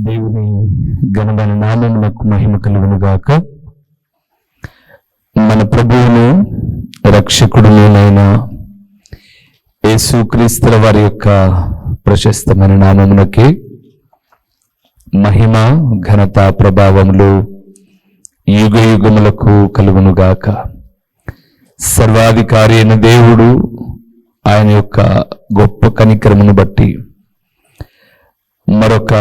దేవుని ఘనమైన నామమునకు మహిమ కలుగునుగాక. మన ప్రభువును రక్షకుడునైన యేసుక్రీస్తుల వారి యొక్క ప్రశస్తమైన నామమునకి మహిమ ఘనత ప్రభావములు యుగ యుగములకు కలుగునుగాక. సర్వాధికారి అయిన దేవుడు ఆయన యొక్క గొప్ప కనికరమును బట్టి మరొక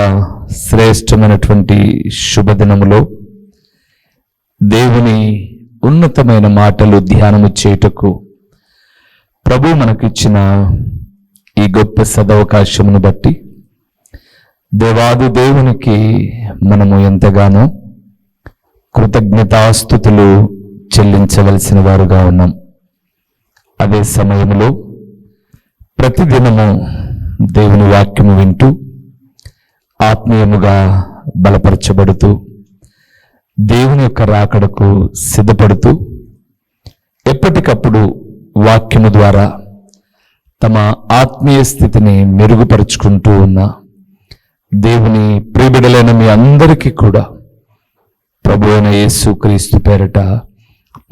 శ్రేష్టమైనటువంటి శుభదినములో దేవుని ఉన్నతమైన మాటలు ధ్యానము చేయుటకు ప్రభు మనకిచ్చిన ఈ గొప్ప సదవకాశమును బట్టి దేవాది దేవునికి మనము ఎంతగానో కృతజ్ఞతాస్తుతులు చెల్లించవలసిన వారుగా ఉన్నాం. అదే సమయంలో ప్రతిదినము దేవుని వాక్యము వింటూ ఆత్మీయముగా బలపరచబడుతూ దేవుని యొక్క రాకడకు సిద్ధపడుతూ ఎప్పటికప్పుడు వాక్యము ద్వారా తమ ఆత్మీయ స్థితిని మెరుగుపరుచుకుంటూ ఉన్న దేవుని ప్రియబిడలైన మీ అందరికీ కూడా ప్రభు అయిన యేసుక్రీస్తు పేరట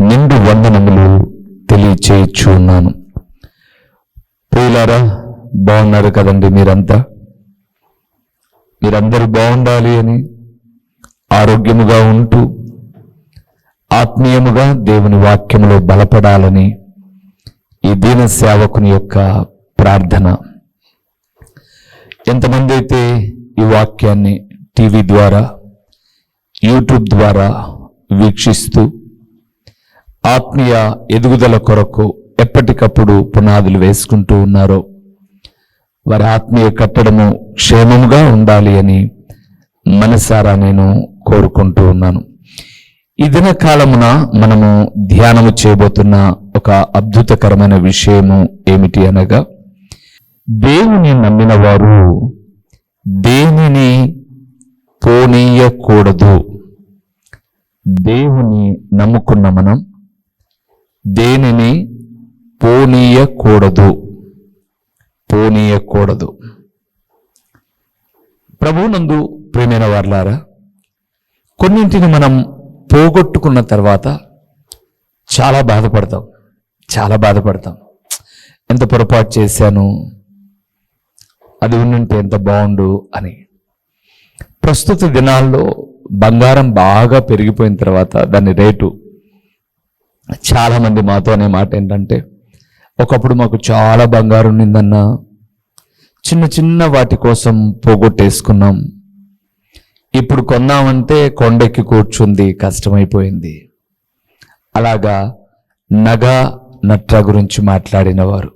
నిండు వందనములు తెలియచేయచ్చు ఉన్నాను. ప్రియులారా, బాగున్నారు కదండి? మీరందరూ బాగుండాలి అని, ఆరోగ్యముగా ఉంటూ ఆత్మీయముగా దేవుని వాక్యములో బలపడాలని ఈ దీన సేవకుని యొక్క ప్రార్థన. ఎంతమంది అయితే ఈ వాక్యాన్ని టీవీ ద్వారా, యూట్యూబ్ ద్వారా వీక్షిస్తూ ఆత్మీయ ఎదుగుదల కొరకు ఎప్పటికప్పుడు పునాదులు వేసుకుంటూ ఉన్నారో వారి ఆత్మీయ కట్టడము క్షేమముగా ఉండాలి అని మనసారా నేను కోరుకుంటూ ఉన్నాను. ఈ దిన కాలమున మనము ధ్యానము చేయబోతున్న ఒక అద్భుతకరమైన విషయము ఏమిటి అనగా, దేవుని నమ్మిన వారు దేనిని పోనీయకూడదు. దేవుని నమ్ముకున్న మనం దేనిని పోనీయకూడదు. ప్రభువునందు ప్రియమైన వారలారా, కొన్నింటిని మనం పోగొట్టుకున్న తర్వాత చాలా బాధపడతాం. ఎంత పొరపాటు చేశాను, అది ఉంటే ఎంత బాగుండు అని. ప్రస్తుత దినాల్లో బంగారం బాగా పెరిగిపోయిన తర్వాత దాని రేటు, చాలామంది మాతో అనే మాట ఏంటంటే, ఒకప్పుడు మాకు చాలా బంగారం ఉండిందన్నా, చిన్న వాటి కోసం పోగొట్టేసుకున్నాం, ఇప్పుడు కొన్నామంటే కొండెక్కి కూర్చుంది, కష్టమైపోయింది. అలాగా నగ నట్ర గురించి మాట్లాడిన వారు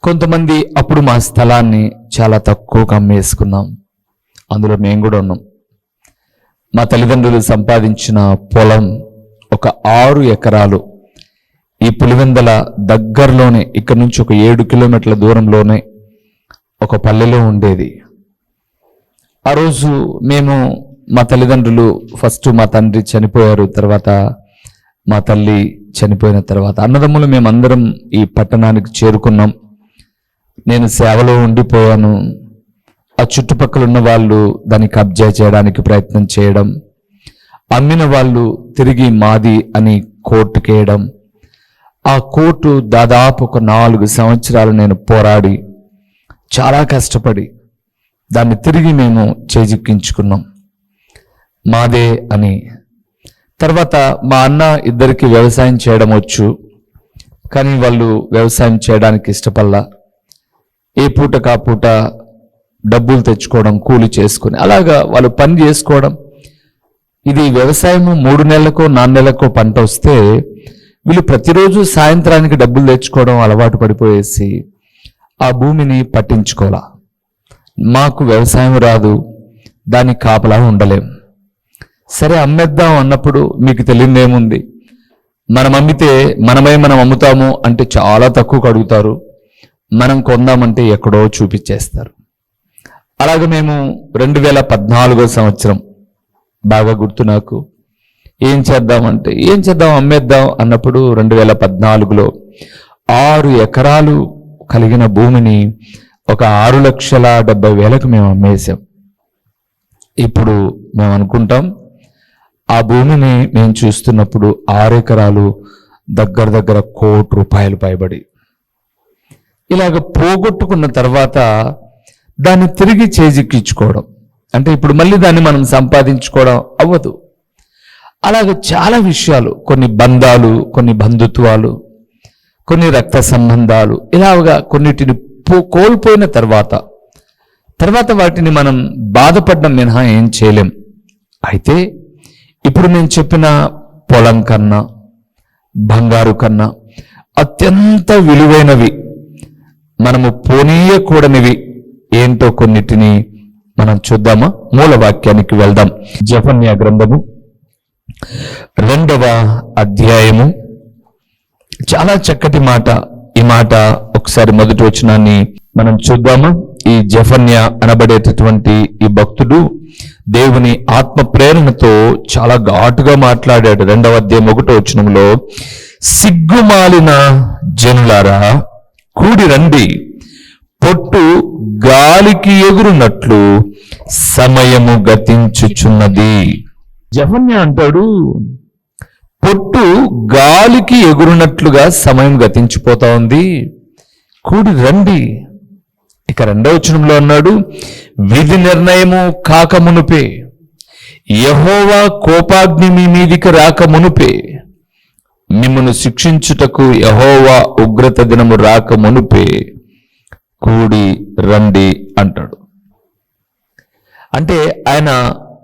కొంతమంది, అప్పుడు మా స్థలాన్ని చాలా తక్కువగా అమ్మేసుకున్నాం, అందులో మేము కూడా ఉన్నాం. మా తల్లిదండ్రులు సంపాదించిన పొలం ఒక 6 ఎకరాలు ఈ పులివెందల దగ్గరలోనే, ఇక్కడ నుంచి ఒక 7 కిలోమీటర్ల దూరంలోనే ఒక పల్లెలో ఉండేది. ఆ రోజు మేము, మా తల్లిదండ్రులు, ఫస్ట్ మా తండ్రి చనిపోయారు, తర్వాత మా తల్లి చనిపోయిన తర్వాత అన్నదమ్ములు మేమందరం ఈ పట్టణానికి చేరుకున్నాం. నేను సేవలో ఉండిపోయాను. ఆ చుట్టుపక్కల ఉన్న వాళ్ళు దాన్ని కబ్జా చేయడానికి ప్రయత్నం చేయడం, అమ్మిన వాళ్ళు తిరిగి మాది అని కోర్టుకేయడం. ఆ కోర్టు దాదాపు ఒక 4 సంవత్సరాలు నేను పోరాడి చాలా కష్టపడి దాన్ని తిరిగి మేము చేజిక్కించుకున్నాం, మాదే అని. తర్వాత మా అన్న ఇద్దరికి వ్యవసాయం చేయడం వచ్చు, కానీ వాళ్ళు వ్యవసాయం చేయడానికి ఇష్టపడలా. ఏ పూట కాపూట డబ్బులు తెచ్చుకోవడం, కూలి చేసుకుని అలాగా వాళ్ళు పని చేసుకోవడం. ఇది వ్యవసాయము 3 నెలలకో 4 నెలలకో పంట వస్తే వీళ్ళు ప్రతిరోజు సాయంత్రానికి డబ్బులు తెచ్చుకోవడం అలవాటు పడిపోయేసి ఆ భూమిని పట్టించుకోవాలా. మాకు వ్యవసాయం రాదు, దానికి కాపలా ఉండలేం. సరే అమ్మేద్దాం అన్నప్పుడు మీకు తెలియదేముంది, మనం అమ్మితే మనం అమ్ముతాము అంటే చాలా తక్కువకు అడుగుతారు, మనం కొందామంటే ఎక్కడో చూపించేస్తారు. అలాగే మేము 2014 సంవత్సరం బాగా గుర్తు నాకు, ఏం చేద్దాం అమ్మేద్దాం అన్నప్పుడు 2014లో 6 ఎకరాలు కలిగిన భూమిని ఒక 6,70,000కు మేము అమ్మేశాం. ఇప్పుడు మేము అనుకుంటాం ఆ భూమిని మేము చూస్తున్నప్పుడు 6 ఎకరాలు దగ్గర దగ్గర ₹1,00,00,000 పైబడి. ఇలాగ పోగొట్టుకున్న తర్వాత దాన్ని తిరిగి చేజిక్కించుకోవడం అంటే ఇప్పుడు మళ్ళీ దాన్ని మనం సంపాదించుకోవడం అవ్వదు. అలాగే చాలా విషయాలు, కొన్ని బంధాలు, కొన్ని బంధుత్వాలు, కొన్ని రక్త సంబంధాలు, ఇలాగా కొన్నిటిని కోల్పోయిన తర్వాత వాటిని మనం బాధపడడం మినహా ఏం చేయలేం. అయితే ఇప్పుడు నేను చెప్పిన పొలం కన్నా, బంగారు కన్నా అత్యంత విలువైనవి, మనము పోనీయకూడనివి ఏంటో కొన్నిటిని మనం చూద్దామా? మూలవాక్యానికి వెళ్దాం. జెఫన్యా గ్రంథము 2వ అధ్యాయము. చాలా చక్కటి మాట. ఈ మాట ఒకసారి మొదటి వచనాన్ని మనం చూద్దామా? ఈ జెఫన్యా అనబడేటటువంటి ఈ భక్తుడు దేవుని ఆత్మ ప్రేరణతో చాలా ఘాటుగా మాట్లాడాడు. 2వ అధ్యాయం 1వ వచనంలో, సిగ్గుమాలిన జనులారా కూడి రండి, పొట్టు గాలికి ఎగురునట్లు సమయము గతించుచున్నది. జెఫన్యా అంటాడు, పొట్టు గాలికి ఎగురునట్లుగా సమయం గతించిపోతా ఉంది, కూడి రండి. ఇక 2వ వచనంలో అన్నాడు, విధి నిర్ణయము కాకమునుపే, యెహోవా కోపాగ్ని మీ మీదికి రాకమునుపే, మిమ్మను శిక్షించుటకు యెహోవా ఉగ్రత దినము రాకమునుపే కూడి రండి అంటాడు. అంటే ఆయన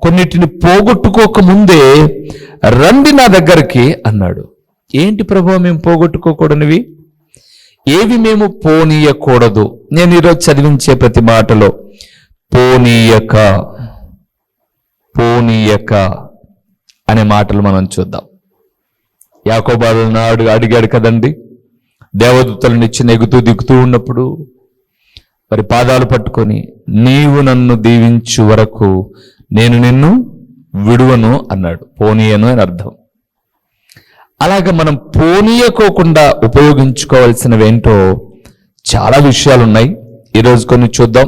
కొన్నిటిని పోగొట్టుకోక ముందే రండి నా దగ్గరికి అన్నాడు. ఏంటి ప్రభువా మేము పోగొట్టుకోకూడనివి? ఏవి మేము పోనీయకూడదు? నేను ఈరోజు చదివించే ప్రతి మాటలో పోనీయక అనే మాటలు మనం చూద్దాం. యాకోబు నాడు అడిగాడు కదండి, దేవదూతలను ఇచ్చి నెగుతూ దిగుతూ ఉన్నప్పుడు మరి పాదాలు పట్టుకొని, నీవు నన్ను దీవించు వరకు నేను నిన్ను విడువను అన్నాడు. పోనీయను అని అర్థం. అలాగే మనం పోనీయకోకుండా ఉపయోగించుకోవాల్సినవేంటో చాలా విషయాలు ఉన్నాయి. ఈరోజు కొన్ని చూద్దాం.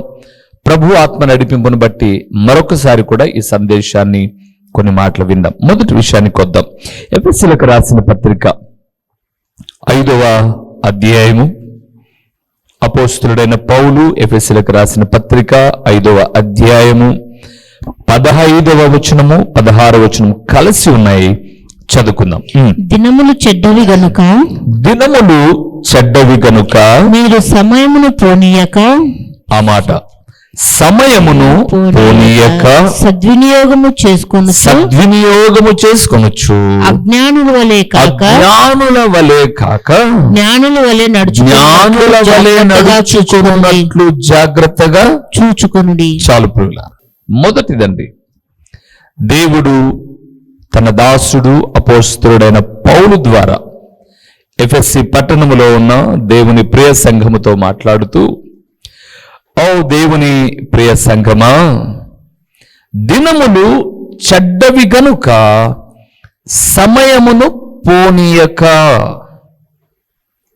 ప్రభు ఆత్మ నడిపింపును బట్టి మరొకసారి కూడా ఈ సందేశాన్ని కొన్ని మాటలు విందాం. మొదటి విషయానికి వద్దాం. ఎఫెసీయులకు రాసిన పత్రిక 5వ అధ్యాయము. అపోస్తలుడైన పౌలు ఎఫెసీయులకు రాసిన పత్రిక 5వ అధ్యాయము 15వ వచనము 16వ వచనము కలిసి ఉన్నాయి. చదువుకుందాం. దినములు చెడ్డవి గనుక మీరు సమయమును పోనీయక, ఆ మాట సమయమును పోనీయక సద్వినియోగము చేసుకొనొచ్చు, అజ్ఞానుల వలె కాక జ్ఞానుల వలె నడుచుకున్నట్లు జాగ్రత్తగా చూచుకొనుడి. చాలు ప్రియులారా, మొదటిదండి, దేవుడు తన దాసుడు అపోస్తలుడైన పౌలు ద్వారా ఎఫెసీ పట్టణములో ఉన్న దేవుని ప్రియ సంఘముతో మాట్లాడుతూ, ఓ దేవుని ప్రియ సంఘమా, దినములు చెడ్డవి గనుక సమయమును పోనీయక.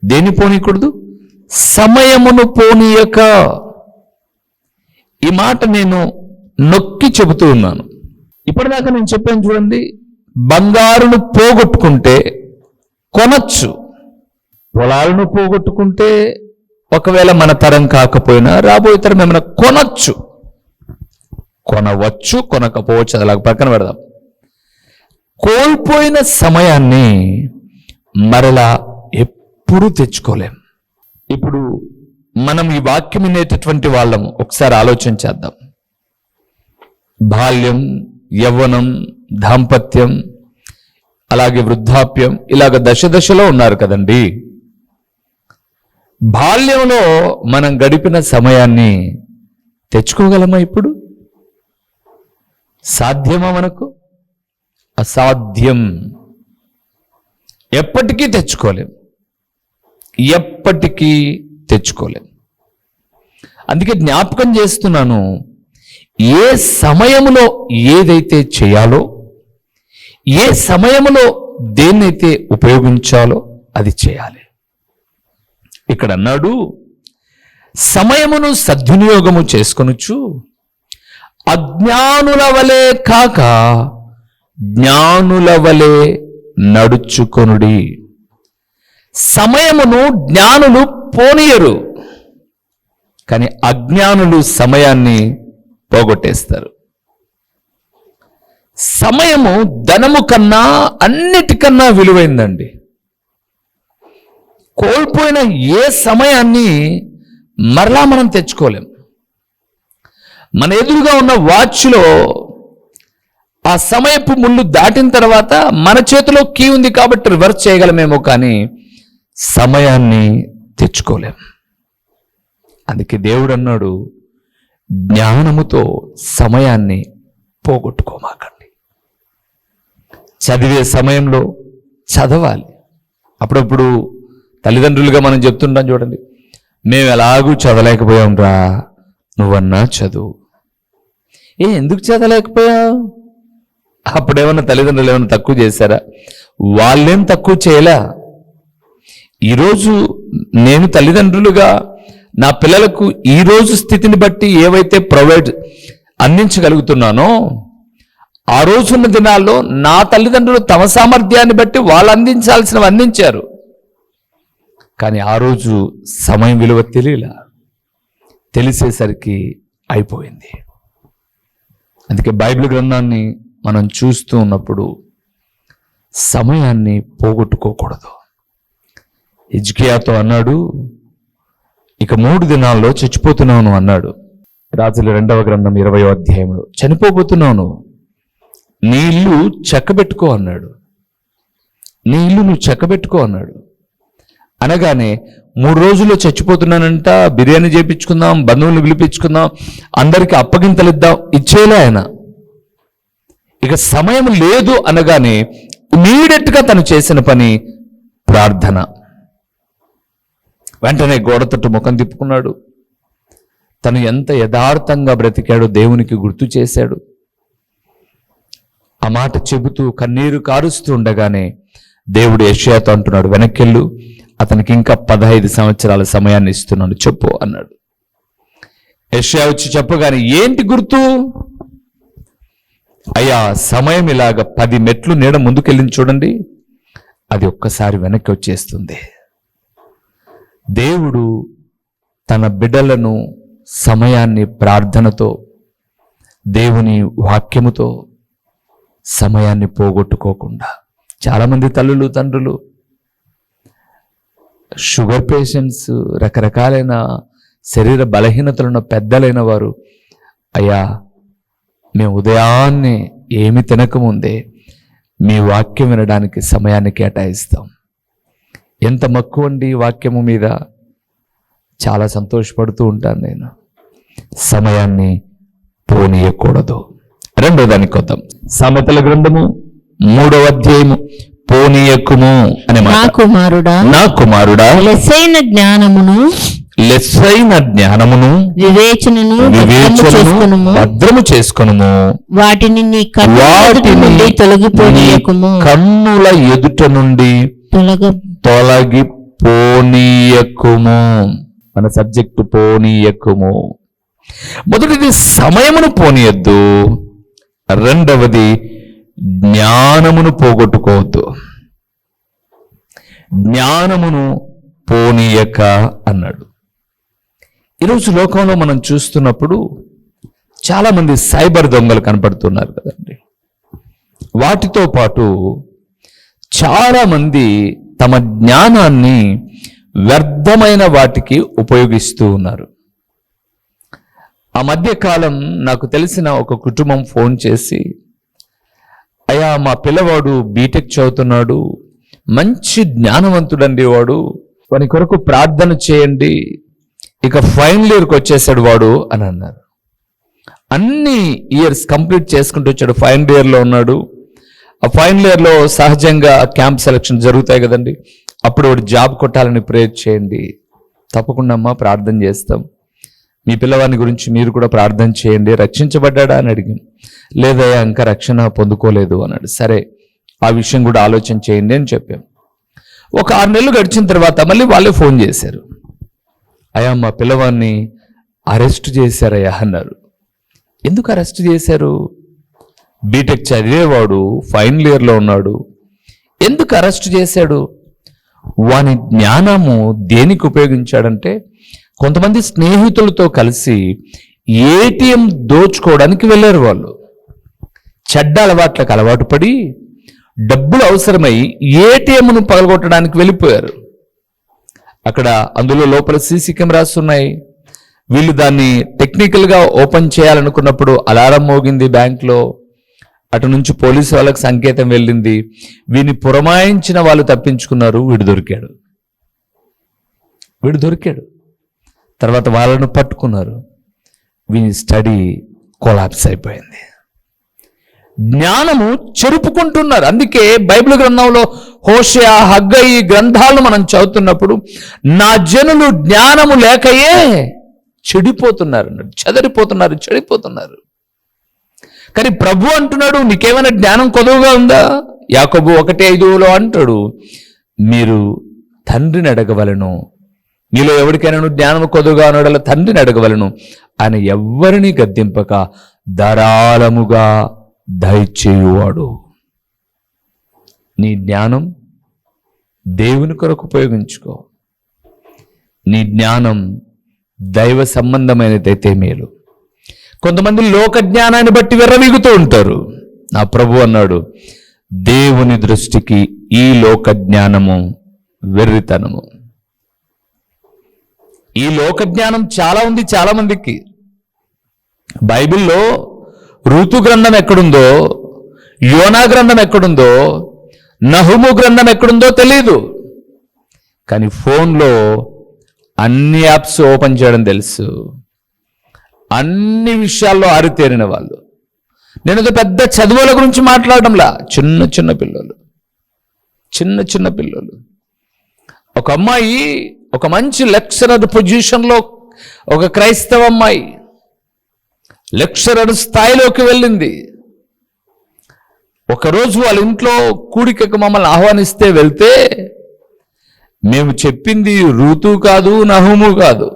దేని పోనీయకూడదు? సమయమును పోనీయక. ఈ మాట నేను నొక్కి చెబుతూ ఉన్నాను. ఇప్పటిదాకా నేను చెప్పాను చూడండి, బంగారును పోగొట్టుకుంటే కొనచ్చు, పొలాలను పోగొట్టుకుంటే ఒకవేళ మన తరం కాకపోయినా రాబోయే తరం ఏమైనా కొనవచ్చు, కొనకపోవచ్చు, అలాగ పక్కన పెడదాం. కోల్పోయిన సమయాన్ని మరలా ఎప్పుడూ తెచ్చుకోలేం. ఇప్పుడు మనం ఈ వాక్యం వినేటటువంటి వాళ్ళము ఒకసారి ఆలోచన చేద్దాం. బాల్యం, యవ్వనం, దాంపత్యం, అలాగే వృద్ధాప్యం, ఇలాగ దశలో ఉన్నారు కదండి. బాల్యంలో మనం గడిపిన సమయాన్ని తెచ్చుకోగలమా? ఇప్పుడు సాధ్యమా? మనకు అసాధ్యం. ఎప్పటికీ తెచ్చుకోలేం. అందుకే జ్ఞాపకం చేస్తున్నాను, ఏ సమయంలో ఏదైతే చేయాలో, ఏ సమయంలో దేన్నైతే ఉపయోగించాలో అది చేయాలి. ఇక్కడ అన్నాడు, సమయమును సద్వినియోగము చేసుకొనొచ్చు, అజ్ఞానుల వలె కాక జ్ఞానుల వలె నడుచుకొనుడి. సమయమును జ్ఞానులు పోనీయరు, కానీ అజ్ఞానులు సమయాన్ని పోగొట్టేస్తారు. సమయము ధనము కన్నా అన్నిటికన్నా విలువైందండి. కోల్పోయిన ఏ సమయాన్ని మరలా మనం తెచ్చుకోలేం. మన ఎదురుగా ఉన్న వాచ్లో ఆ సమయపు ముళ్ళు దాటిన తర్వాత మన చేతిలో కీ ఉంది కాబట్టి రివర్స్ చేయగలమేమో, కానీ సమయాన్ని తెచ్చుకోలేం. అందుకే దేవుడు అన్నాడు, జ్ఞానముతో సమయాన్ని పోగొట్టుకోమాకండి. చదివే సమయంలో చదవాలి. అప్పుడప్పుడు తల్లిదండ్రులుగా మనం చెప్తుంటాం చూడండి, మేము ఎలాగూ చదవలేకపోయాం రా, నువ్వన్నా చదువు. ఎందుకు చదవలేకపోయావు? అప్పుడేమన్నా తల్లిదండ్రులు ఏమన్నా తక్కువ చేశారా? వాళ్ళేం తక్కువ చేయలే. ఈరోజు నేను తల్లిదండ్రులుగా నా పిల్లలకు ఈరోజు స్థితిని బట్టి ఏవైతే ప్రొవైడ్ అందించగలుగుతున్నానో, ఆ రోజున్న దినాల్లో నా తల్లిదండ్రులు తమ సామర్థ్యాన్ని బట్టి వాళ్ళు అందించాల్సినవి అందించారు. కానీ ఆ రోజు సమయం విలువ తెలిసేసరికి అయిపోయింది. అందుకే బైబిల్ గ్రంథాన్ని మనం చూస్తూ ఉన్నప్పుడు సమయాన్ని పోగొట్టుకోకూడదు. హిజ్కియాతో అన్నాడు, ఇక 3 దినాల్లో చచ్చిపోతున్నాను అన్నాడు. రాజుల 2వ గ్రంథం 20వ అధ్యాయంలో చనిపోబోతున్నాను, నీ ఇల్లు చెక్కబెట్టుకో అన్నాడు. నీ ఇల్లు నువ్వు చెక్కబెట్టుకో అన్నాడు. అనగానే 3 రోజుల్లో చచ్చిపోతున్నానంట, బిర్యానీ చేయించుకుందాం, బంధువులను పిలిపించుకుందాం, అందరికీ అప్పగింతలు ఇచ్చేలే ఆయన. ఇక సమయం లేదు అనగానే ఇమీడియట్గా తను చేసిన పని ప్రార్థన. వెంటనే గోడ తట్టు ముఖం తిప్పుకున్నాడు. తను ఎంత యథార్థంగా బ్రతికాడో దేవునికి గుర్తు చేశాడు. ఆ మాట చెబుతూ కన్నీరు కారుస్తూ ఉండగానే దేవుడు యెషయాతో అంటున్నాడు, వెనక్కెళ్ళు, అతనికి ఇంకా 15 సంవత్సరాల సమయాన్ని ఇస్తున్నాను, చెప్పు అన్నాడు. యెషయా వచ్చి చెప్పగానే ఏంటి గుర్తు? అయ్యా, సమయం ఇలాగ 10 మెట్లు నీడ ముందుకెళ్ళింది చూడండి, అది ఒక్కసారి వెనక్కి వచ్చేస్తుంది. దేవుడు తన బిడ్డలను సమయాన్ని ప్రార్థనతో, దేవుని వాక్యముతో సమయాన్ని పోగొట్టుకోకుండా, చాలామంది తల్లులు తండ్రులు, షుగర్ పేషెంట్స్, రకరకాలైన శరీర బలహీనతలున్న పెద్దలైన వారు, అయ్యా మేము ఉదయాన్నే ఏమి తినకముందే మీ వాక్యం వినడానికి సమయాన్ని కేటాయిస్తాం. ఎంత మక్కువ అండి వాక్యము మీద. చాలా సంతోషపడుతూ ఉంటాను నేను. సమయాన్ని పోనీయకూడదు. 2వ దానికి వద్దాం. సామెతల గ్రంథము 3వ అధ్యాయము, పోనీయకుము అనే మాట. నా కుమారుడా లెస్సైన జ్ఞానమును వివేచనను భద్రము చేసుకొనుము, వాటిని నీ కన్నుల ఎదుట నుండి తొలగిపోనీయకుము. మన సబ్జెక్టు పోనీయకుము. మొదటిది సమయమును పోనీయద్దు, రెండవది జ్ఞానమును పోగొట్టుకోవద్దు. జ్ఞానమును పోనీయక అన్నాడు. ఈరోజు లోకంలో మనం చూస్తున్నప్పుడు చాలామంది సైబర్ దొంగలు కనపడుతున్నారు కదండి. వాటితో పాటు చాలామంది తమ జ్ఞానాన్ని వ్యర్థమైన వాటికి ఉపయోగిస్తూ ఉన్నారు. ఆ మధ్యకాలం నాకు తెలిసిన ఒక కుటుంబం ఫోన్ చేసి, అయ్యా మా పిల్లవాడు బీటెక్ చదువుతున్నాడు, మంచి జ్ఞానవంతుడండి వాడు, వాని కొరకు ప్రార్థన చేయండి, ఇక ఫైనల్ ఇయర్కి వచ్చేసాడు వాడు అని అన్నారు. అన్ని ఇయర్స్ కంప్లీట్ చేసుకుంటూ వచ్చాడు, ఫైనల్ ఇయర్లో ఉన్నాడు. ఆ ఫైనల్ ఇయర్లో సహజంగా క్యాంప్ సెలక్షన్ జరుగుతాయి కదండి, అప్పుడు వాడు జాబ్ కొట్టాలని ప్రేర్ చేయండి. తప్పకుండా అమ్మా ప్రార్థన చేస్తాం, మీ పిల్లవాడిని గురించి మీరు కూడా ప్రార్థన చేయండి, రక్షించబడ్డా అని అడిగాను. లేదయ్యా ఇంకా రక్షణ పొందుకోలేదు అన్నాడు. సరే ఆ విషయం కూడా ఆలోచన చేయండి అని చెప్పాం. ఒక 6 నెలలు గడిచిన తర్వాత మళ్ళీ వాళ్ళే ఫోన్ చేశారు, అయ్యా మా పిల్లవాడిని అరెస్ట్ చేశారయ్యా అన్నారు. ఎందుకు అరెస్ట్ చేశారు? బీటెక్ చదివేవాడు, ఫైనల్ ఇయర్లో ఉన్నాడు. ఎందుకు అరెస్ట్ చేశాడు? వాని జ్ఞానము దేనికి ఉపయోగించాడంటే, కొంతమంది స్నేహితులతో కలిసి ఏటీఎం దోచుకోవడానికి వెళ్ళారు. వాళ్ళు చెడ్డ అలవాట్లకు అలవాటు పడి డబ్బులు అవసరమై ఏటీఎంను పగలగొట్టడానికి వెళ్ళిపోయారు. అక్కడ అందులో లోపల సీసీ కెమెరాస్ ఉన్నాయి. వీళ్ళు దాన్ని టెక్నికల్గా ఓపెన్ చేయాలనుకున్నప్పుడు అలారం మోగింది బ్యాంక్లో. అటు నుంచి పోలీసు వాళ్ళకి సంకేతం వెళ్ళింది. వీని పురమాయించిన వాళ్ళు తప్పించుకున్నారు. వీడు దొరికాడు. తర్వాత వాళ్ళను పట్టుకున్నారు. వీని స్టడీ కొలాప్స్ అయిపోయింది. జ్ఞానము చెరుపుకుంటున్నారు. అందుకే బైబిల్ గ్రంథంలో హోషేయ, హగ్గయి ఈ గ్రంథాలను మనం చదువుతున్నప్పుడు నా జనులు జ్ఞానము లేకయే చెడిపోతున్నారు, చెడిపోతున్నారు. కానీ ప్రభు అంటున్నాడు, నీకేమైనా జ్ఞానం కొదువుగా ఉందా? యాకోబు 1:5 అంటాడు, మీరు తండ్రిని అడగవలను. మీలో ఎవరికైనా జ్ఞానము కొదువుగా ఉన్నాడో తండ్రిని అడగవలను. ఆయన ఎవ్వరిని గద్దింపక ధారాళముగా దయచేయువాడు. నీ జ్ఞానం దేవుని కొరకు ఉపయోగించుకో. నీ జ్ఞానం దైవ సంబంధమైనదైతే మేలు. కొంతమంది లోక జ్ఞానాన్ని బట్టి విర్రవీగుతూ ఉంటారు. నా ప్రభు అన్నాడు, దేవుని దృష్టికి ఈ లోక జ్ఞానము వెర్రితనము. ఈ లోక జ్ఞానం చాలా ఉంది చాలా మందికి. బైబిల్లో ఋతు గ్రంథం ఎక్కడుందో, యోనా గ్రంథం ఎక్కడుందో, నహుము గ్రంథం ఎక్కడుందో తెలియదు. కానీ ఫోన్లో అన్ని యాప్స్ ఓపెన్ చేయడం తెలుసు. అన్ని విషయాల్లో ఆరితేరిన వాళ్ళు. నేను పెద్ద చదువుల గురించి మాట్లాడడంలా, చిన్న పిల్లలు. ఒక అమ్మాయి ఒక మంచి లెక్చరర్ పొజిషన్లో, ఒక క్రైస్తవ అమ్మాయి లెక్చరర్ స్థాయిలోకి వెళ్ళింది. ఒకరోజు వాళ్ళ ఇంట్లో కూడికకు మమ్మల్ని ఆహ్వానిస్తే వెళ్తే, మేము చెప్పింది ఋతు కాదు, నహుము కాదు,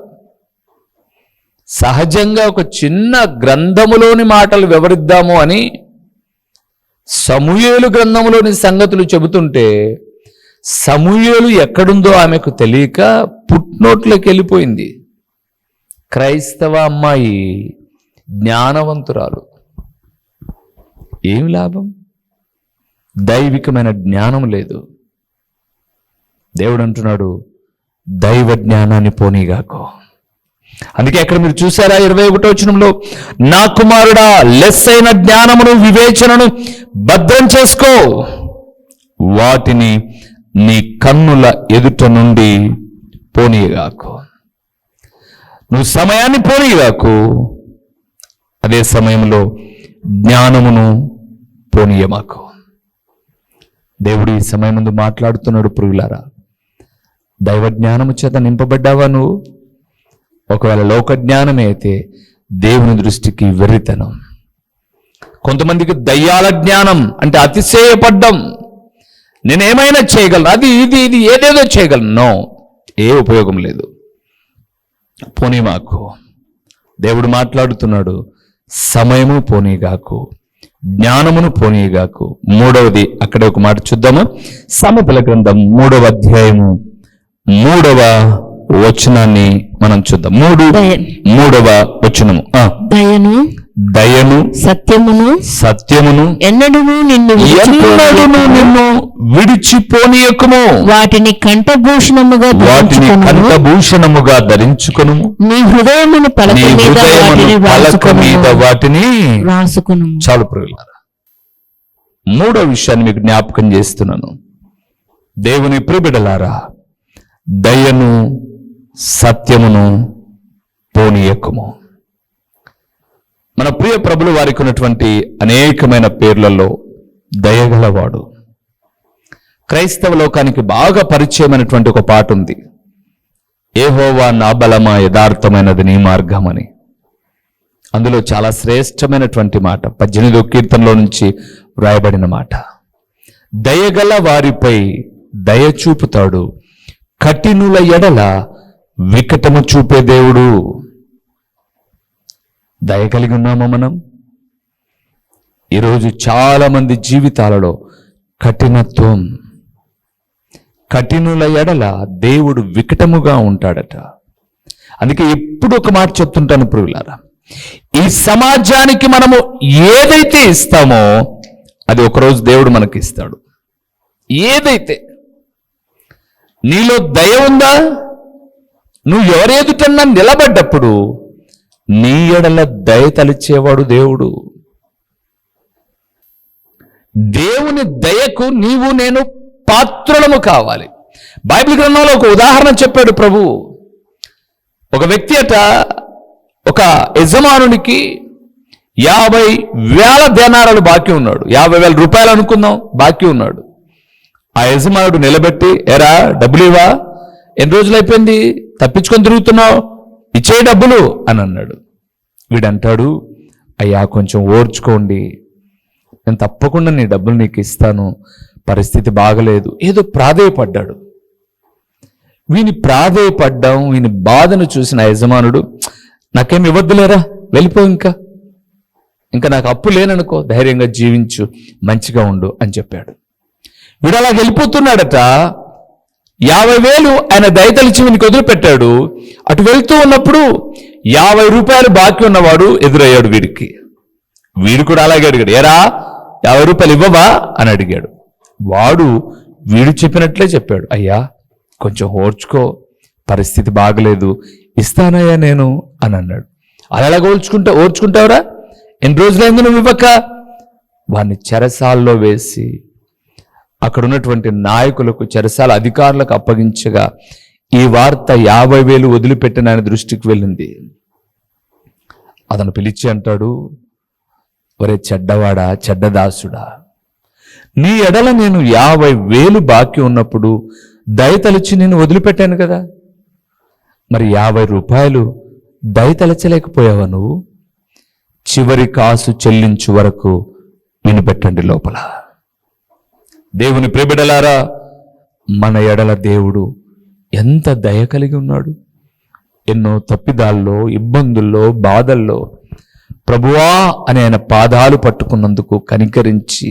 సహజంగా ఒక చిన్న గ్రంథములోని మాటలు వివరిద్దాము అని సమూయేలు గ్రంథములోని సంగతులు చెబుతుంటే, సమూయేలు ఎక్కడుందో ఆమెకు తెలియక పుట్నోట్లోకి వెళ్ళిపోయింది. క్రైస్తవ అమ్మాయి జ్ఞానవంతురాలు. ఏమి లాభం? దైవికమైన జ్ఞానం లేదు. దేవుడు అంటున్నాడు, దైవ జ్ఞానాన్ని పోనీగాకో. అందుకే అక్కడ మీరు చూసారా 21వ వచనంలో, నా కుమారుడా, లెస్సైన జ్ఞానమును వివేచనను భద్రం చేసుకో, వాటిని నీ కన్నుల ఎదుట నుండి పోనీగాకు. నువ్వు సమయాన్ని పోనీగాకు, అదే సమయంలో జ్ఞానమును పోనీయమాకు. దేవుడు ఈ సమయం ముందు మాట్లాడుతున్నాడు. ప్రియులారా, దైవ జ్ఞానము చేత నింపబడ్డావా నువ్వు? ఒకవేళ లోక జ్ఞానమే అయితే దేవుని దృష్టికి వెర్రితనం. కొంతమందికి దయ్యాల జ్ఞానం అంటే అతిశయపడ్డం. నేనేమైనా చేయగలను, అది ఇది ఏదేదో చేయగలను. నో, ఏ ఉపయోగం లేదు. పోనీ మాకు దేవుడు మాట్లాడుతున్నాడు, సమయము పోనీగాకు, జ్ఞానమును పోనీగాకు. మూడవది, అక్కడ ఒక మాట చూద్దాము. సామెతల గ్రంథం 3వ అధ్యాయము 3వ వచనాన్ని మనం చూద్దాం. 3వ వచనము. దయను సత్యమును ఎన్నడూను నిన్ను విడిచిపోనీయకుము. వాటిని కంఠభూషణముగా ధరించుకొను. నీ హృదయమును పలక మీద వాటిని రాసుకొను. చాలు ప్రియులారా, 3వ విషయాన్ని మీకు జ్ఞాపకం చేస్తున్నాను. దేవుని ప్రియబిడ్డలారా, దయను సత్యమును పోనీయకుము. మన ప్రియ ప్రభులు వారికి ఉన్నటువంటి అనేకమైన పేర్లలో దయగలవాడు. క్రైస్తవ లోకానికి బాగా పరిచయమైనటువంటి ఒక పాట ఉంది, యెహోవా నా బలమా యథార్థమైనది నీ మార్గం అని. అందులో చాలా శ్రేష్టమైనటువంటి మాట 18వ కీర్తనలో నుంచి వ్రాయబడిన మాట. దయగల వారిపై దయ చూపుతాడు, కఠినుల ఎడల వికటము చూపే దేవుడు. దయ కలిగి ఉన్నామా మనం? ఈరోజు చాలా మంది జీవితాలలో కఠినత్వం, కఠినుల ఎడల దేవుడు వికటముగా ఉంటాడట. అందుకే ఎప్పుడు ఒక మాట చెప్తుంటాను ప్రియులారా, ఈ సమాజానికి మనము ఏదైతే ఇస్తామో అది ఒకరోజు దేవుడు మనకి ఇస్తాడు. ఏదైతే నీలో దయ ఉందా, నువ్వు ఎవరి ఎదుటన్నా నిలబడ్డప్పుడు నీ ఎడల దయ తలిచేవాడు దేవుడు. దేవుని దయకు నీవు నేను పాత్రులము కావాలి. బైబిల్ గ్రంథంలో ఒక ఉదాహరణ చెప్పాడు ప్రభు. ఒక వ్యక్తి అట ఒక యజమానునికి 50,000 దేనారాలు బాకీ ఉన్నాడు. 50,000 రూపాయలు అనుకుందాం బాకీ ఉన్నాడు. ఆ యజమానుడు నిలబెట్టి, ఎరా డబ్బులు ఇవా, ఎన్ని రోజులు అయిపోయింది తప్పించుకొని తిరుగుతున్నావు, ఇచ్చే డబ్బులు అని అన్నాడు. వీడంటాడు, అయ్యా కొంచెం ఓర్చుకోండి, నేను తప్పకుండా నీ డబ్బులు నీకు ఇస్తాను, పరిస్థితి బాగలేదు. ఏదో ప్రాధేయపడ్డాడు. వీని ప్రాధేయపడ్డాం, వీని బాధను చూసిన యజమానుడు, నాకేం ఇవ్వద్దులేరా, వెళ్ళిపో, ఇంకా నాకు అప్పు లేననుకో, ధైర్యంగా జీవించు, మంచిగా ఉండు అని చెప్పాడు. వీడు అలా వెళ్ళిపోతున్నాడట. 50,000 ఆయన దయతలిచి వీనికి వదిలిపెట్టాడు. అటు వెళ్తూ ఉన్నప్పుడు 50 రూపాయలు బాకీ ఉన్నవాడు ఎదురయ్యాడు వీడికి. వీడు కూడా అలాగే అడిగాడు, ఎరా 50 రూపాయలు ఇవ్వవా అని అడిగాడు. వాడు వీడు చెప్పినట్లే చెప్పాడు, అయ్యా కొంచెం ఓర్చుకో, పరిస్థితి బాగలేదు, ఇస్తానయ్యా నేను అని అన్నాడు. అలాగ ఓర్చుకుంటావురా, ఎన్ని రోజులైంది నువ్వు ఇవ్వక? వాడిని చెరసాల్లో వేసి అక్కడ ఉన్నటువంటి నాయకులకు, చెరసాల అధికారులకు అప్పగించగా ఈ వార్త 50,000 వదిలిపెట్టిన ఆయన దృష్టికి వెళ్ళింది. అతను పిలిచి అంటాడు, ఒరే చెడ్డవాడా, చెడ్డదాసుడా, నీ ఎడల నేను 50,000 బాకీ ఉన్నప్పుడు దయతలిచి నేను వదిలిపెట్టాను కదా, మరి 50 రూపాయలు దయతలచలేకపోయావా నువ్వు? చివరి కాసు చెల్లించు వరకు వినిపెట్టండి లోపల. దేవుని ప్రియబిడ్డలారా, మన ఎడల దేవుడు ఎంత దయ కలిగి ఉన్నాడు. ఎన్నో తప్పిదాల్లో, ఇబ్బందుల్లో, బాధల్లో ప్రభువా అని ఆయన పాదాలు పట్టుకున్నందుకు కనికరించి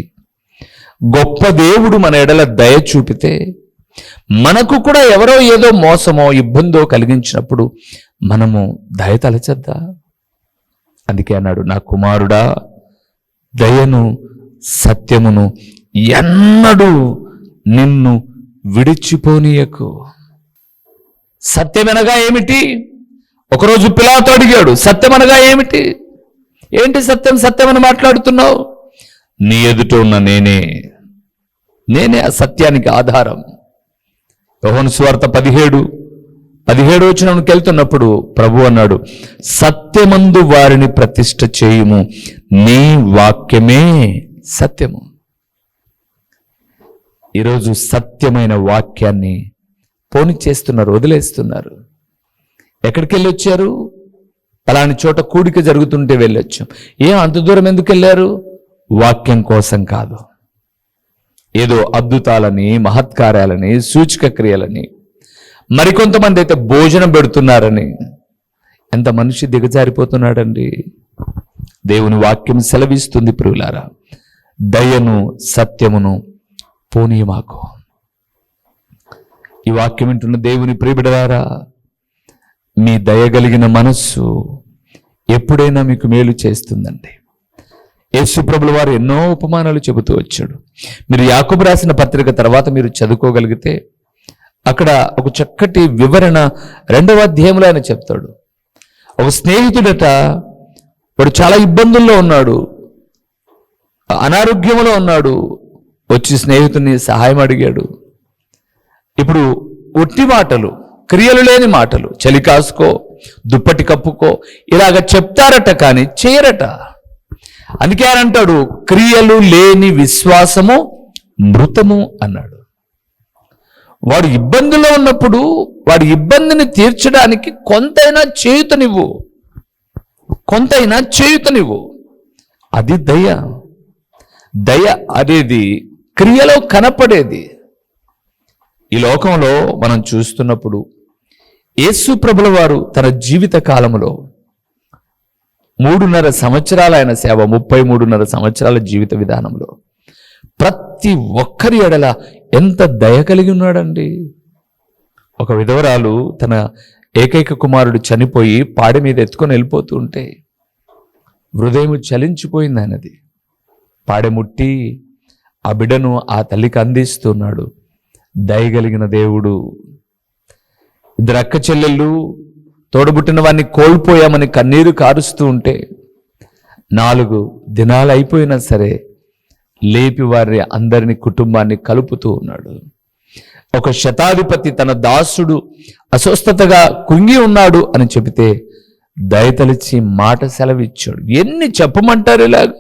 గొప్ప దేవుడు మన ఎడల దయ చూపితే, మనకు కూడా ఎవరో ఏదో మోసమో ఇబ్బందో కలిగించినప్పుడు మనము దయ తలచద్దా? అందుకే అన్నాడు, నా కుమారుడా, దయను సత్యమును ఎన్నడూ నిన్ను విడిచిపోనీయకు. సత్యమనగా ఏమిటి? ఒకరోజు పిలాతు అడిగాడు, సత్యమనగా ఏమిటి? ఏంటి సత్యం, సత్యమని మాట్లాడుతున్నావు? నీ ఎదుట ఉన్న నేనే ఆ సత్యానికి ఆధారం. యోహాను సువార్త 17 వచనంకి వెళ్తున్నప్పుడు ప్రభు అన్నాడు, సత్యమందు వారిని ప్రతిష్ఠ చేయుము, నీ వాక్యమే సత్యము. ఈరోజు సత్యమైన వాక్యాన్ని పోని చేస్తున్నారు, వదిలేస్తున్నారు. ఎక్కడికి వెళ్ళి వచ్చారు? అలాంటి చోట కూడిక జరుగుతుంటే వెళ్ళొచ్చాం. అంత దూరం ఎందుకు వెళ్ళారు? వాక్యం కోసం కాదు, ఏదో అద్భుతాలని, మహత్కార్యాలని, సూచక క్రియలని, మరికొంతమంది అయితే భోజనం పెడుతున్నారని. ఎంత మనిషి దిగజారిపోతున్నాడండి. దేవుని వాక్యం సెలవిస్తుంది ప్రియులారా, దయను సత్యమును పోనీయమాకు. ఈ వాక్యం వింటున్న దేవుని ప్రియబిడ్డలారా, మీ దయగలిగిన మనస్సు ఎప్పుడైనా మీకు మేలు చేస్తుందండి. యేసు ప్రభుల వారు ఎన్నో ఉపమానాలు చెబుతూ వచ్చాడు. మీరు యాకోబు రాసిన పత్రిక తర్వాత మీరు చదువుకోగలిగితే అక్కడ ఒక చక్కటి వివరణ 2వ అధ్యాయంలో ఆయన చెప్తాడు. ఒక స్నేహితుడట, వాడు చాలా ఇబ్బందుల్లో ఉన్నాడు, అనారోగ్యంలో ఉన్నాడు. వచ్చి స్నేహితుడిని సహాయం అడిగాడు. ఇప్పుడు ఒట్టి మాటలు, క్రియలు లేని మాటలు, చలి కాసుకో, దుప్పటి కప్పుకో, ఇలాగ చెప్తారట కానీ చేయరట. అందుకే ఆయన అంటాడు, క్రియలు లేని విశ్వాసము మృతము అన్నాడు. వాడు ఇబ్బందిలో ఉన్నప్పుడు వాడి ఇబ్బందిని తీర్చడానికి కొంతైనా చేయుతనివ్వు. అది దయ. దయ అనేది క్రియలో కనపడేది. ఈ లోకంలో మనం చూస్తున్నప్పుడు యేసు ప్రభుల వారు తన జీవిత కాలములో 3.5 సంవత్సరాల ఆయన సేవ, 33.5 సంవత్సరాల జీవిత విధానంలో ప్రతి ఒక్కరి ఎడల ఎంత దయ కలిగి ఉన్నాడండి. ఒక విధవరాలు తన ఏకైక కుమారుడు చనిపోయి పాడి మీద ఎత్తుకొని వెళ్ళిపోతూ ఉంటే హృదయం చలించిపోయింది ఆయనది. పాడె ముట్టి ఆ బిడ్డను ఆ తల్లికి అందిస్తున్నాడు. దయగలిగిన దేవుడు. 2 అక్క చెల్లెళ్ళు తోడబుట్టిన వాడిని కోల్పోయామని కన్నీరు కారుస్తూ ఉంటే 4 దినాలు అయిపోయినా సరే లేపి వారి అందరిని కుటుంబాన్ని కలుపుతూ ఉన్నాడు. ఒక శతాధిపతి తన దాసుడు అస్వస్థతగా కుంగి ఉన్నాడు అని చెబితే దయతలిచి మాట సెలవిచ్చాడు. ఎన్ని చెప్పమంటారు ఇలాగ.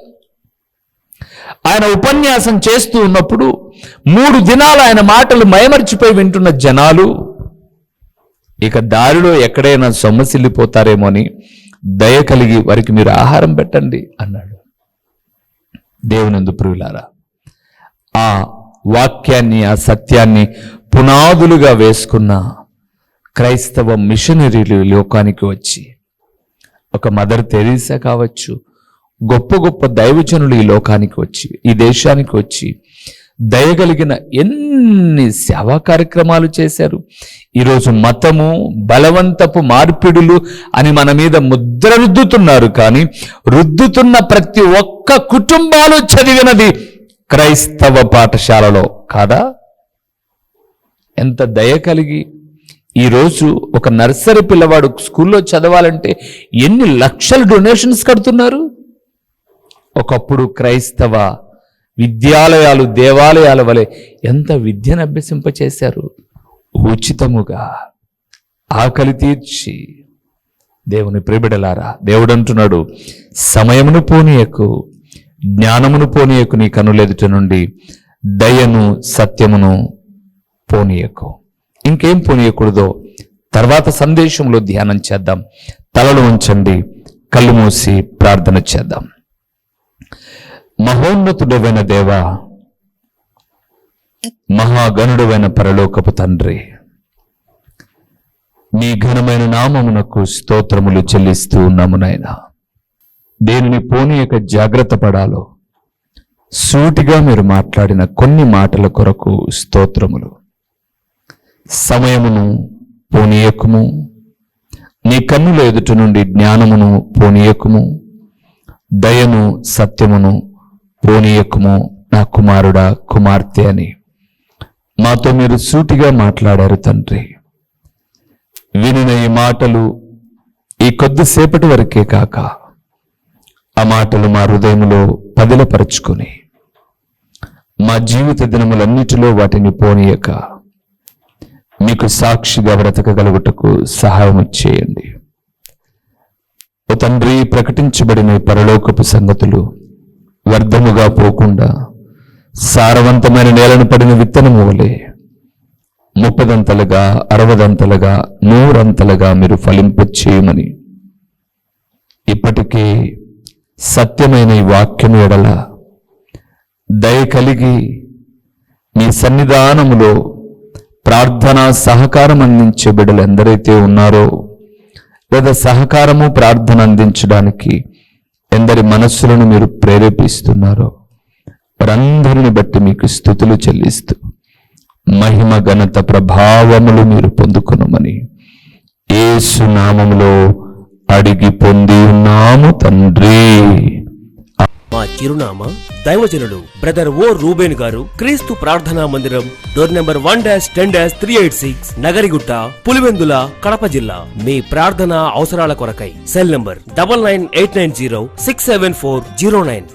ఆయన ఉపన్యాసం చేస్తూ ఉన్నప్పుడు 3 దినాలు ఆయన మాటలు మైమర్చిపోయి వింటున్న జనాలు ఇక దారిలో ఎక్కడైనా సొమ్మసిల్లిపోతారేమో అని దయ కలిగి వారికి మీరు ఆహారం పెట్టండి అన్నాడు. దేవునందు ప్రియులారా, ఆ వాక్యాన్ని, ఆ సత్యాన్ని పునాదులుగా వేసుకున్న క్రైస్తవ మిషనరీలు లోకానికి వచ్చి, ఒక మదర్ తెరీసా కావచ్చు, గొప్ప గొప్ప దైవజనులు ఈ లోకానికి వచ్చి, ఈ దేశానికి వచ్చి దయగలిగిన ఎన్ని సేవా కార్యక్రమాలు చేశారు. ఈరోజు మతము, బలవంతపు మార్పిడులు అని మన మీద ముద్ర రుద్దుతున్నారు. కానీ రుద్దుతున్న ప్రతి ఒక్క కుటుంబాలు చదివినది క్రైస్తవ పాఠశాలలో కాదా? ఎంత దయ కలిగి ఈరోజు ఒక నర్సరీ పిల్లవాడు స్కూల్లో చదవాలంటే ఎన్ని లక్షల డొనేషన్స్ కడుతున్నారు. ఒకప్పుడు క్రైస్తవ విద్యాలయాలు, దేవాలయాల వలె ఎంత విద్యను అభ్యసింపచేశారు. ఉచితముగా, ఆకలి తీర్చి. దేవుని ప్రియబిడలారా, దేవుడు అంటున్నాడు, సమయమును పోనీయకు, జ్ఞానమును పోనీయకు నీ కనులెదుట నుండి, దయను సత్యమును పోనీయకు. ఇంకేం పోనీయకూడదో తర్వాత సందేశంలో ధ్యానం చేద్దాం. తలలు ఉంచండి, కళ్ళు మూసి ప్రార్థన చేద్దాం. మహోన్నతుడైన దేవా, మహాగణుడైన పరలోకపు తండ్రి, నీ ఘనమైన నామమునకు స్తోత్రములు చెల్లిస్తూ ఉన్నాము నాయనా. దేనిని పోనీయక జాగ్రత్త పడాలో సూటిగా మీరు మాట్లాడిన కొన్ని మాటల కొరకు స్తోత్రములు. సమయమును పోనీయకుము, నీ కన్నుల ఎదుట నుండి జ్ఞానమును పోనీయకుము, దయను సత్యమును పోనీయకుము నా కుమారుడా, కుమార్తె అని మాతో మీరు సూటిగా మాట్లాడారు తండ్రి. వినిన ఈ మాటలు ఈ కొద్దిసేపటి వరకే కాక ఆ మాటలు మా హృదయంలో పదిలపరుచుకొని మా జీవిత దినములన్నిటిలో వాటిని పోనీయక మీకు సాక్షిగా బ్రతకగలుగుటకు సహాయం చేయండి. ఓ తండ్రి, ప్రకటించబడిన పరలోకపు సంగతులు వ్యర్థముగా పోకుండా సారవంతమైన నేలను పడిన విత్తనము వలె 30 60 100 మీరు ఫలింపచేయమని ఇప్పటికే సత్యమైన ఈ వాక్యము ఎడల దయ కలిగి మీ సన్నిధానములో ప్రార్థనా సహకారం అందించే బిడ్డలు ఎందరైతే ఉన్నారో, లేదా సహకారము ప్రార్థన అందించడానికి ఎందరి మనస్సులను మీరు ప్రేరేపిస్తున్నారో వారందరిని బట్టి మీకు స్తుతులు చెల్లిస్తూ మహిమ ఘనత ప్రభావములు మీరు పొందుకొనుమని యేసు నామములో అడిగి పొంది ఉన్నాము తండ్రి. మా చిరునామా దైవజనుడు బ్రదర్ ఓ రూబేన్ గారు, క్రీస్తు ప్రార్థనా మందిరం, డోర్ నెంబర్ 1-10-386, నగరిగుట్ట, పులివెందుల, కడప జిల్లా. మీ ప్రార్థన అవసరాల కొరకై సెల్ నంబర్ 9989067409.